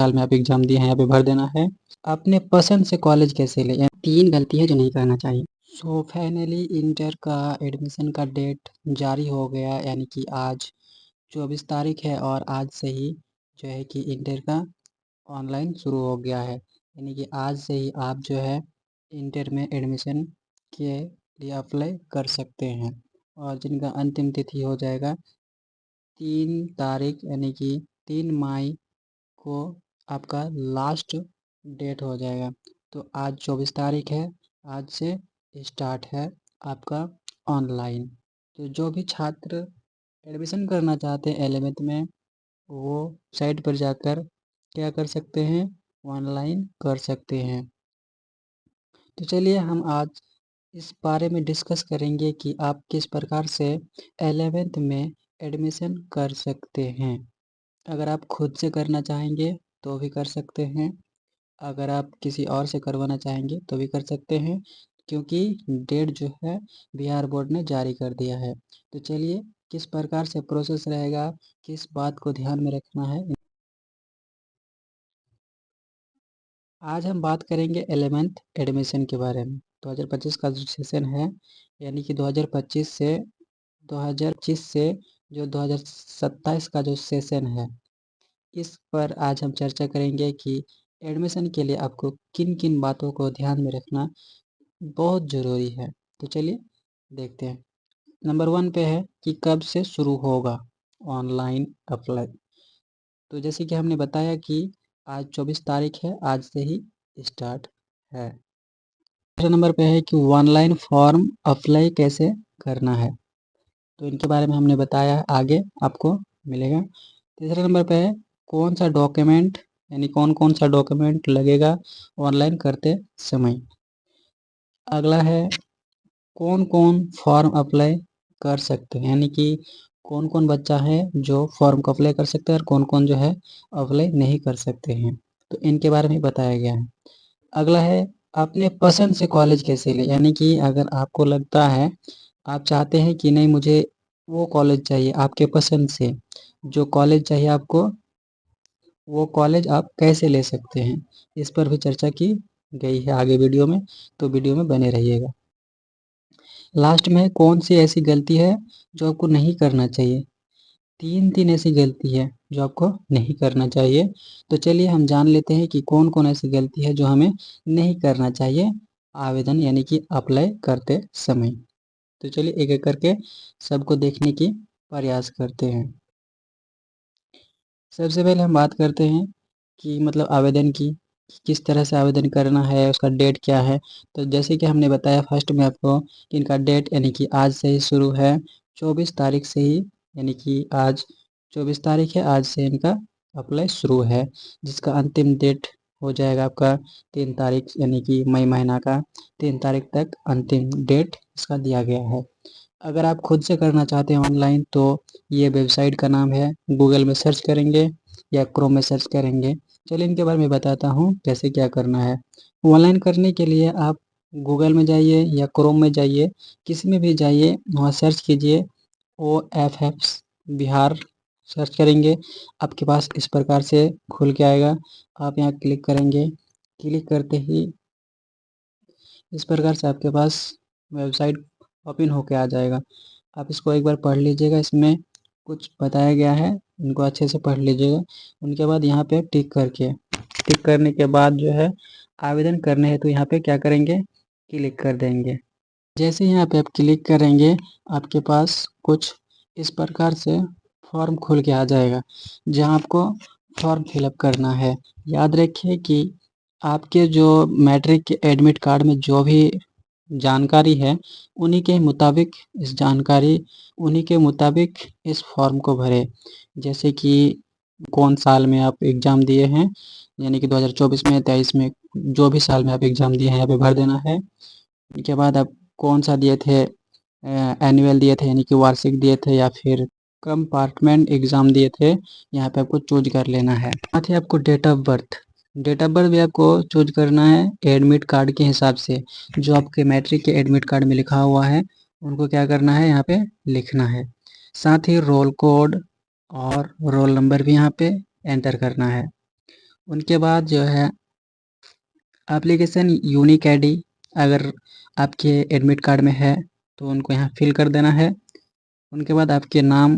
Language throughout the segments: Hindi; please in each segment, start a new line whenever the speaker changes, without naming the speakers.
साल में आप एग्ज़ाम दिए हैं यहाँ पे भर देना है। अपने पसंद से कॉलेज कैसे लें,
3 गलती है जो नहीं करना चाहिए।
सो फाइनली इंटर का एडमिशन का डेट जारी हो गया, यानी कि आज 24 तारीख है और आज से ही जो है कि इंटर का ऑनलाइन शुरू हो गया है। यानी कि आज से ही आप जो है इंटर में एडमिशन के लिए अप्लाई कर सकते हैं और जिनका अंतिम तिथि हो जाएगा 3 तारीख, यानी कि 3 मई को आपका लास्ट डेट हो जाएगा। तो आज 24 तारीख है, आज से स्टार्ट है आपका ऑनलाइन। तो जो भी छात्र एडमिशन करना चाहते हैं 11th में, वो साइट पर जाकर क्या कर सकते हैं, ऑनलाइन कर सकते हैं। तो चलिए हम आज इस बारे में डिस्कस करेंगे कि आप किस प्रकार से 11th में एडमिशन कर सकते हैं। अगर आप खुद से करना चाहेंगे तो भी कर सकते हैं, अगर आप किसी और से करवाना चाहेंगे तो भी कर सकते हैं, क्योंकि डेट जो है बिहार बोर्ड ने जारी कर दिया है। तो चलिए किस प्रकार से प्रोसेस रहेगा, किस बात को ध्यान में रखना है, आज हम बात करेंगे 11th एडमिशन के बारे में। 2025 का जो सेशन है, यानी कि 2025 से जो 2027 का जो सेशन है, इस पर आज हम चर्चा करेंगे कि एडमिशन के लिए आपको किन किन बातों को ध्यान में रखना बहुत ज़रूरी है। तो चलिए देखते हैं। नंबर 1 पे है कि कब से शुरू होगा ऑनलाइन अप्लाई। तो जैसे कि हमने बताया कि आज 24 तारीख है, आज से ही स्टार्ट है। दूसरे नंबर पे है कि ऑनलाइन फॉर्म अप्लाई कैसे करना है, तो इनके बारे में हमने बताया है, आगे आपको मिलेगा। तीसरे नंबर पे है कौन सा डॉक्यूमेंट, यानी कौन कौन सा डॉक्यूमेंट लगेगा ऑनलाइन करते समय। अगला है कौन कौन फॉर्म अप्लाई कर सकते हैं, यानी कि कौन कौन बच्चा है जो फॉर्म को अप्लाई कर सकते हैं और कौन कौन जो है अप्लाई नहीं कर सकते हैं, तो इनके बारे में बताया गया है। अगला है अपने पसंद से कॉलेज कैसे लें, यानी कि अगर आपको लगता है, आप चाहते हैं कि नहीं मुझे वो कॉलेज चाहिए, आपके पसंद से जो कॉलेज चाहिए आपको, वो कॉलेज आप कैसे ले सकते हैं, इस पर भी चर्चा की गई है आगे वीडियो में, तो वीडियो में बने रहिएगा। लास्ट में कौन सी ऐसी गलती है जो आपको नहीं करना चाहिए, 3 ऐसी गलती है जो आपको नहीं करना चाहिए। तो चलिए हम जान लेते हैं कि कौन कौन ऐसी गलती है जो हमें नहीं करना चाहिए आवेदन, यानी कि अप्लाई करते समय। तो चलिए एक एक करके सबको देखने की प्रयास करते हैं। सबसे पहले हम बात करते हैं कि मतलब आवेदन की, किस तरह से आवेदन करना है, उसका डेट क्या है। तो जैसे कि हमने बताया फर्स्ट में आपको कि इनका डेट यानी कि आज से ही शुरू है, 24 तारीख से ही, यानी कि आज 24 तारीख है, आज से इनका अप्लाई शुरू है, जिसका अंतिम डेट हो जाएगा आपका 3 तारीख, यानी कि मई महीना का 3 तारीख तक अंतिम डेट इसका दिया गया है। अगर आप खुद से करना चाहते हैं ऑनलाइन, तो ये वेबसाइट का नाम है, गूगल में सर्च करेंगे या क्रोम में सर्च करेंगे। चलिए इनके बारे में बताता हूँ कैसे क्या करना है। ऑनलाइन करने के लिए आप गूगल में जाइए या क्रोम में जाइए, किसी में भी जाइए, वहाँ सर्च कीजिए OFF बिहार, सर्च करेंगे, आपके पास इस प्रकार से खुल के आएगा। आप यहाँ क्लिक करेंगे, क्लिक करते ही इस प्रकार से आपके पास वेबसाइट ओपन होके आ जाएगा। आप इसको एक बार पढ़ लीजिएगा, इसमें कुछ बताया गया है, इनको अच्छे से पढ़ लीजिएगा। उनके बाद यहाँ पे टिक करने के बाद जो है आवेदन करने है, तो यहाँ पे क्या करेंगे, क्लिक कर देंगे। जैसे ही यहाँ पे आप क्लिक करेंगे, आपके पास कुछ इस प्रकार से फॉर्म खुल के आ जाएगा, जहाँ आपको फॉर्म फिलअप करना है। याद रखिए कि आपके जो मैट्रिक के एडमिट कार्ड में जो भी जानकारी है, उन्हीं के मुताबिक उन्हीं के मुताबिक इस फॉर्म को भरें। जैसे कि कौन साल में आप एग्ज़ाम दिए हैं, यानी कि 2024 में, 23 में, जो भी साल में आप एग्ज़ाम दिए हैं यहाँ पे भर देना है। इसके बाद आप कौन सा दिए थे, एनुअल दिए थे यानी कि वार्षिक दिए थे, या फिर कंपार्टमेंट एग्ज़ाम दिए थे, यहाँ पे आपको चूज कर लेना है। साथ ही आपको डेट ऑफ बर्थ भी आपको चूज करना है एडमिट कार्ड के हिसाब से, जो आपके मैट्रिक के एडमिट कार्ड में लिखा हुआ है उनको क्या करना है, यहाँ पे लिखना है। साथ ही रोल कोड और रोल नंबर भी यहाँ पे एंटर करना है। उनके बाद जो है एप्लीकेशन यूनिक आईडी अगर आपके एडमिट कार्ड में है तो उनको यहाँ फिल कर देना है। उनके बाद आपके नाम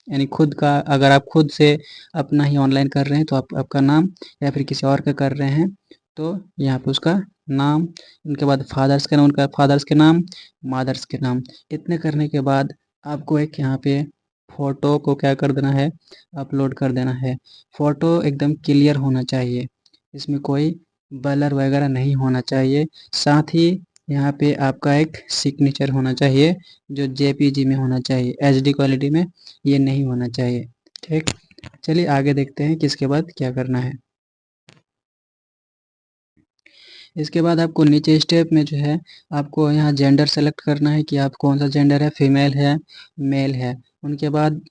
यानी खुद का, अगर आप खुद से अपना ही ऑनलाइन कर रहे हैं तो आपका नाम, या फिर किसी और का कर रहे हैं तो यहाँ पे उसका नाम। उनके बाद फादर्स का नाम, उनका फादर्स के नाम, मदर्स के नाम। इतने करने के बाद आपको एक यहाँ पे फ़ोटो को क्या कर देना है, अपलोड कर देना है। फ़ोटो एकदम क्लियर होना चाहिए, इसमें कोई ब्लर वगैरह नहीं होना चाहिए। साथ ही यहाँ पे आपका एक सिग्नेचर होना चाहिए जो जेपीजी में होना चाहिए, एचडी क्वालिटी में ये नहीं होना चाहिए। ठीक, चलिए आगे देखते हैं कि इसके बाद क्या करना है। इसके बाद आपको नीचे स्टेप में जो है आपको यहाँ जेंडर सेलेक्ट करना है कि आप कौन सा जेंडर है, फीमेल है, मेल है। उनके बाद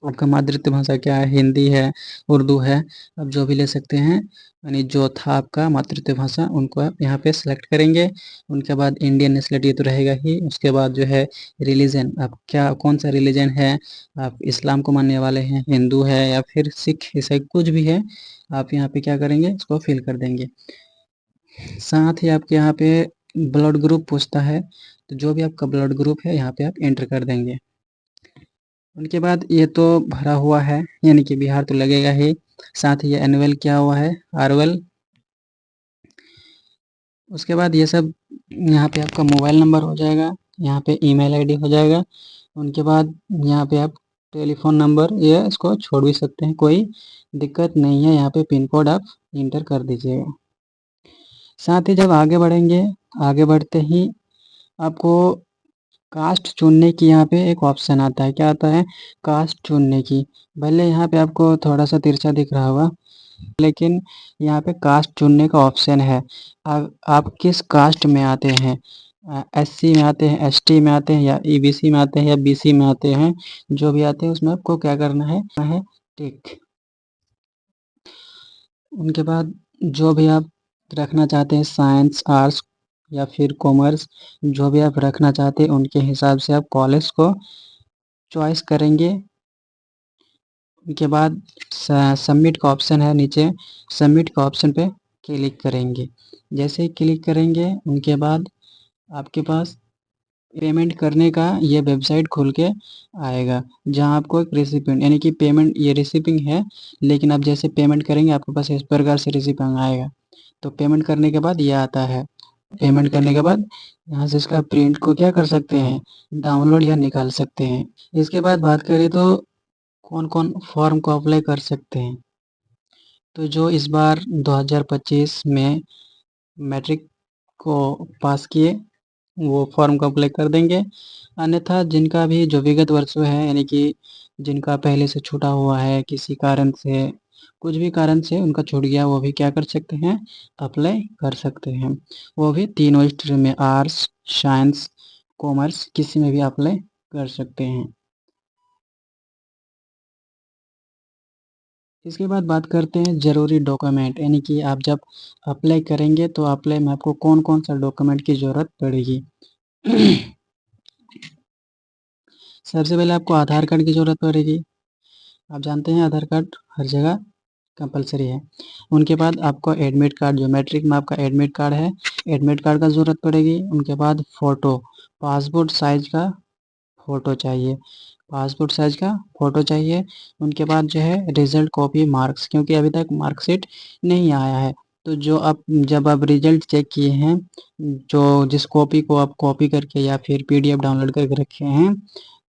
आपका मातृभाषा क्या है, हिंदी है, उर्दू है, आप जो भी ले सकते हैं। यानी जो था आपका मातृभाषा उनको आप यहाँ पे सेलेक्ट करेंगे। उनके बाद इंडियन नेशनलिटी तो रहेगा ही। उसके बाद जो है रिलीजन, आप क्या कौन सा रिलीजन है, आप इस्लाम को मानने वाले हैं, हिंदू है या फिर सिख, ईसाई, कुछ भी है आप यहाँ पे क्या करेंगे, इसको फिल कर देंगे। साथ ही आपके यहाँ पे ब्लड ग्रुप पूछता है, तो जो भी आपका ब्लड ग्रुप है यहाँ पे आप एंटर कर देंगे। उनके बाद ये तो भरा हुआ है, यानी कि बिहार तो लगेगा ही। साथ ही ये एनुअल क्या हुआ है, आरवल। उसके बाद ये सब यहाँ पे आपका मोबाइल नंबर हो जाएगा, यहाँ पे ईमेल आईडी हो जाएगा। उनके बाद यहाँ पे आप टेलीफोन नंबर, ये इसको छोड़ भी सकते हैं, कोई दिक्कत नहीं है। यहाँ पे पिन कोड आप इंटर कर दीजिएगा। साथ ही जब आगे बढ़ेंगे, आगे बढ़ते ही आपको कास्ट चुनने की यहाँ पे एक ऑप्शन आता है। क्या आता है, कास्ट चुनने की। भले यहाँ पे आपको थोड़ा सा तिरछा दिख रहा होगा, लेकिन यहाँ पे कास्ट चुनने का ऑप्शन है। आप किस कास्ट में आते हैं, एससी में आते हैं, एसटी में आते हैं, या ईबीसी में आते हैं, या बीसी में आते हैं, जो भी आते हैं उसमें आपको क्या करना है टिक। उनके बाद जो भी आप रखना चाहते हैं, साइंस, आर्ट्स या फिर कॉमर्स, जो भी आप रखना चाहते हैं उनके हिसाब से आप कॉलेज को चॉइस करेंगे। उनके बाद सबमिट का ऑप्शन है नीचे, सबमिट का ऑप्शन पे क्लिक करेंगे। जैसे ही क्लिक करेंगे उनके बाद आपके पास पेमेंट करने का ये वेबसाइट खुल के आएगा, जहां आपको एक रिसिपिएंट यानी कि पेमेंट, ये रिसिपिंग है, लेकिन आप जैसे पेमेंट करेंगे आपके पास इस प्रकार से रिसिपिंग आएगा। तो पेमेंट करने के बाद ये आता है। पेमेंट करने के बाद यहाँ से इसका प्रिंट को क्या कर सकते हैं, डाउनलोड या निकाल सकते हैं। इसके बाद बात करें तो कौन कौन फॉर्म को अप्लाई कर सकते हैं, तो जो इस बार 2025 में मैट्रिक को पास किए वो फॉर्म को अप्लाई कर देंगे। अन्यथा जिनका भी जो विगत वर्षों है, यानी कि जिनका पहले से छूटा हुआ है, किसी कारण से, कुछ भी कारण से उनका छूट गया, वो भी क्या कर सकते हैं, अप्लाई कर सकते हैं। वो भी तीनों स्ट्रीम में, आर्ट्स, साइंस, कॉमर्स, किसी में भी अप्लाई कर सकते हैं। इसके बाद बात करते हैं ज़रूरी डॉक्यूमेंट, यानी कि आप जब अप्लाई करेंगे तो अप्लाई में आपको कौन कौन सा डॉक्यूमेंट की ज़रूरत पड़ेगी। सबसे पहले आपको आधार कार्ड की ज़रूरत पड़ेगी। आप जानते हैं आधार कार्ड हर जगह कंपलसरी है। उनके बाद आपको एडमिट कार्ड, जो मैट्रिक में आपका एडमिट कार्ड है, एडमिट कार्ड का ज़रूरत पड़ेगी। उनके बाद फ़ोटो, पासपोर्ट साइज़ का फ़ोटो चाहिए, पासपोर्ट साइज़ का फ़ोटो चाहिए। उनके बाद जो है रिज़ल्ट कॉपी, मार्क्स, क्योंकि अभी तक मार्कशीट नहीं आया है। तो जो आप जब आप रिज़ल्ट चेक किए हैं, जो जिस कॉपी को आप कॉपी करके या फिर पीडीएफ डाउनलोड करके रखे हैं,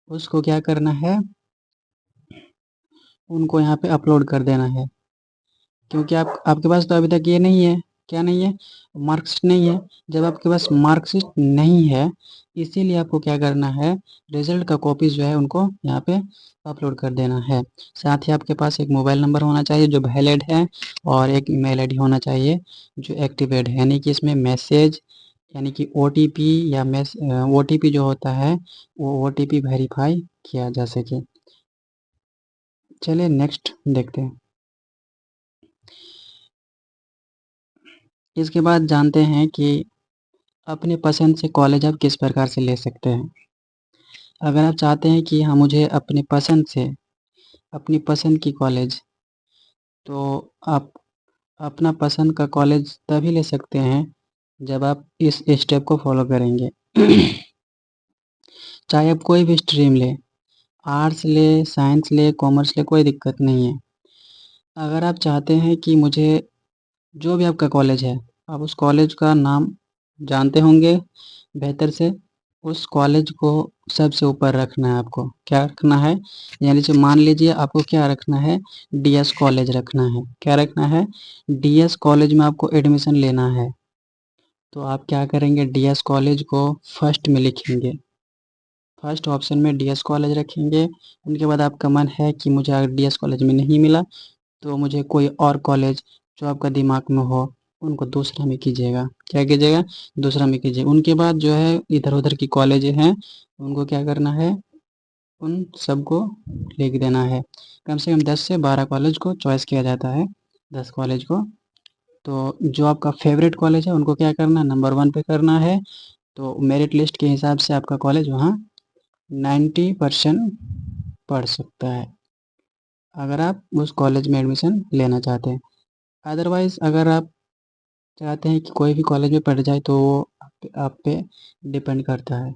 उसको क्या करना है, उनको यहाँ पे अपलोड कर देना है। क्योंकि आपके पास तो अभी तक ये नहीं है, क्या नहीं है, मार्कशीट नहीं है। जब आपके पास मार्कशीट नहीं है, इसीलिए आपको क्या करना है, रिजल्ट का कॉपी जो है उनको यहाँ पे अपलोड कर देना है। साथ ही आपके पास एक मोबाइल नंबर होना चाहिए जो वैलिड है, और एक ईमेल आईडी होना चाहिए जो एक्टिवेट है, यानी कि इसमें मैसेज, यानी कि ओटीपी या ओटीपी जो होता है वो ओटीपी वेरीफाई किया जा सके। चलिए नेक्स्ट देखते हैं। इसके बाद जानते हैं कि अपने पसंद से कॉलेज आप किस प्रकार से ले सकते हैं। अगर आप चाहते हैं कि हाँ मुझे अपने पसंद से, अपनी पसंद की कॉलेज तो आप अपना पसंद का कॉलेज तभी ले सकते हैं जब आप इस स्टेप को फॉलो करेंगे। चाहे आप कोई भी स्ट्रीम लें, आर्ट्स लें, साइंस लें, कॉमर्स लें, कोई दिक्कत नहीं है। अगर आप चाहते हैं कि मुझे जो भी आपका कॉलेज है, आप उस कॉलेज का नाम जानते होंगे बेहतर से, उस कॉलेज को सबसे ऊपर रखना है आपको। क्या रखना है? यानी कि मान लीजिए आपको क्या रखना है, डीएस कॉलेज रखना है। क्या रखना है? डीएस कॉलेज में आपको एडमिशन लेना है। तो आप क्या करेंगे, डीएस कॉलेज को फर्स्ट में लिखेंगे, फर्स्ट ऑप्शन में डीएस कॉलेज रखेंगे। उनके बाद आपका मन है कि मुझे अगर डीएस कॉलेज में नहीं मिला तो मुझे कोई और कॉलेज जो आपका दिमाग में हो उनको दूसरा में कीजिएगा। क्या कीजिएगा? दूसरा में कीजिए। उनके बाद जो है इधर उधर की कॉलेज हैं उनको क्या करना है, उन सबको लिख देना है। कम से कम 10 से 12 कॉलेज को चॉइस किया जाता है, 10 कॉलेज को। तो जो आपका फेवरेट कॉलेज है उनको क्या करना है, नंबर 1 पे करना है। तो मेरिट लिस्ट के हिसाब से आपका कॉलेज वहाँ 90% पढ़ सकता है, अगर आप उस कॉलेज में एडमिशन लेना चाहते हैं। अदरवाइज़ अगर आप चाहते हैं कि कोई भी कॉलेज में पढ़ जाए तो वो आप पे डिपेंड करता है।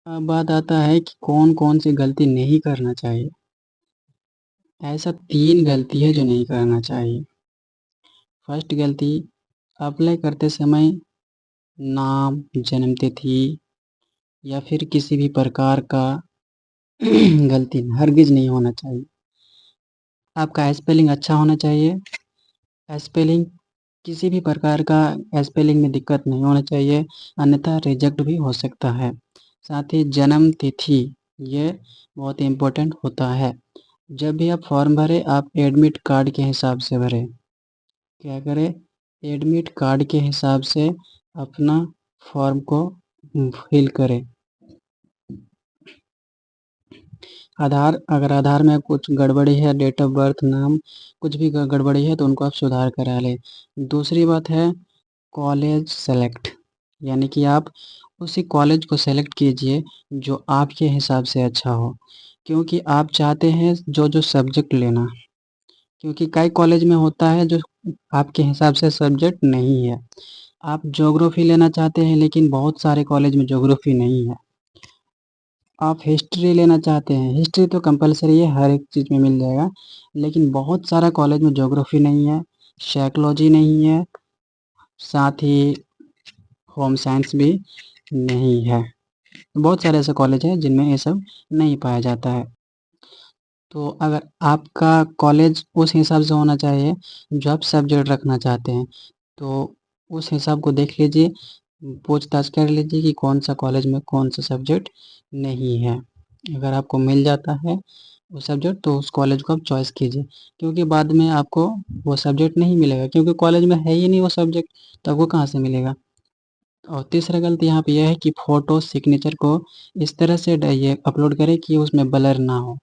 अब बात आता है कि कौन-कौन सी गलती नहीं करना चाहिए। ऐसा 3 गलती है जो नहीं करना चाहिए। फर्स्ट गलती, अप्लाई करते समय नाम, जन्म तिथि या फिर किसी भी प्रकार का गलती हरगिज़ नहीं होना चाहिए। आपका स्पेलिंग अच्छा होना चाहिए। स्पेलिंग किसी भी प्रकार का स्पेलिंग में दिक्कत नहीं होना चाहिए, अन्यथा रिजेक्ट भी हो सकता है। साथ ही जन्म तिथि, ये बहुत इम्पोर्टेंट होता है। जब भी आप फॉर्म भरें आप एडमिट कार्ड के हिसाब से भरें। क्या करें? एडमिट कार्ड के हिसाब से अपना फॉर्म को फिल करें। आधार, अगर आधार में कुछ गड़बड़ी है, डेट ऑफ बर्थ, नाम कुछ भी गड़बड़ी है तो उनको आप सुधार करा लें। दूसरी बात है कॉलेज सेलेक्ट, यानी कि आप उसी कॉलेज को सेलेक्ट कीजिए जो आपके हिसाब से अच्छा हो, क्योंकि आप चाहते हैं जो सब्जेक्ट लेना, क्योंकि कई कॉलेज में होता है जो आपके हिसाब से सब्जेक्ट नहीं है। आप ज्योग्राफी लेना चाहते हैं लेकिन बहुत सारे कॉलेज में ज्योग्राफी नहीं है। आप हिस्ट्री लेना चाहते हैं, हिस्ट्री तो कंपलसरी है, हर एक चीज़ में मिल जाएगा, लेकिन बहुत सारा कॉलेज में ज्योग्राफी नहीं है, साइकोलॉजी नहीं है, साथ ही होम साइंस भी नहीं है। बहुत सारे ऐसे कॉलेज हैं जिनमें ये सब नहीं पाया जाता है। तो अगर आपका कॉलेज उस हिसाब से होना चाहिए जो आप सब्जेक्ट रखना चाहते हैं, तो उस हिसाब को देख लीजिए, पूछताछ कर लीजिए कि कौन सा कॉलेज में कौन सा सब्जेक्ट नहीं है। अगर आपको मिल जाता है वो सब्जेक्ट तो उस कॉलेज को आप चॉइस कीजिए, क्योंकि बाद में आपको वो सब्जेक्ट नहीं मिलेगा, क्योंकि कॉलेज में है ही नहीं वो सब्जेक्ट, तो आपको कहाँ से मिलेगा। और तीसरा गलती यहाँ पे यह है कि फ़ोटो सिग्नेचर को इस तरह से ये अपलोड करें कि उसमें ब्लर ना हो।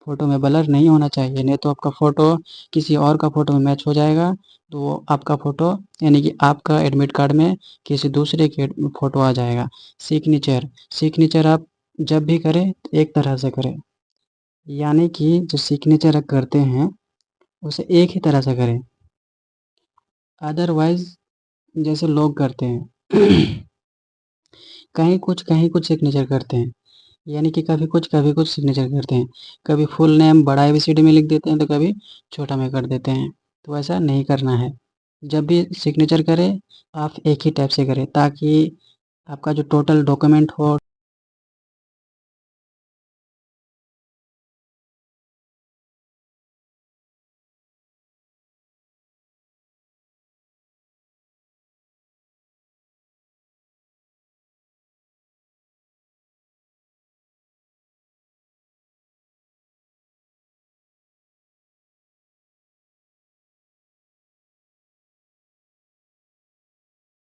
फ़ोटो में ब्लर नहीं होना चाहिए, नहीं तो आपका फ़ोटो किसी और का फ़ोटो में मैच हो जाएगा, तो वो आपका फ़ोटो यानी कि आपका एडमिट कार्ड में किसी दूसरे के फ़ोटो आ जाएगा। सिग्नेचर, सिग्नेचर आप जब भी करें तो एक तरह से करें, यानी कि जो सिग्नेचर आप करते हैं उसे एक ही तरह से करें। अदरवाइज़ जैसे लोग करते हैं कहीं कुछ सिग्नेचर करते हैं, यानी कि कभी कुछ सिग्नेचर करते हैं। कभी फुल नेम बड़ा एबीसीडी में लिख देते हैं तो कभी छोटा में कर देते हैं, तो ऐसा नहीं करना है। जब भी सिग्नेचर करें आप एक ही टाइप से करें, ताकि आपका जो टोटल डॉक्यूमेंट हो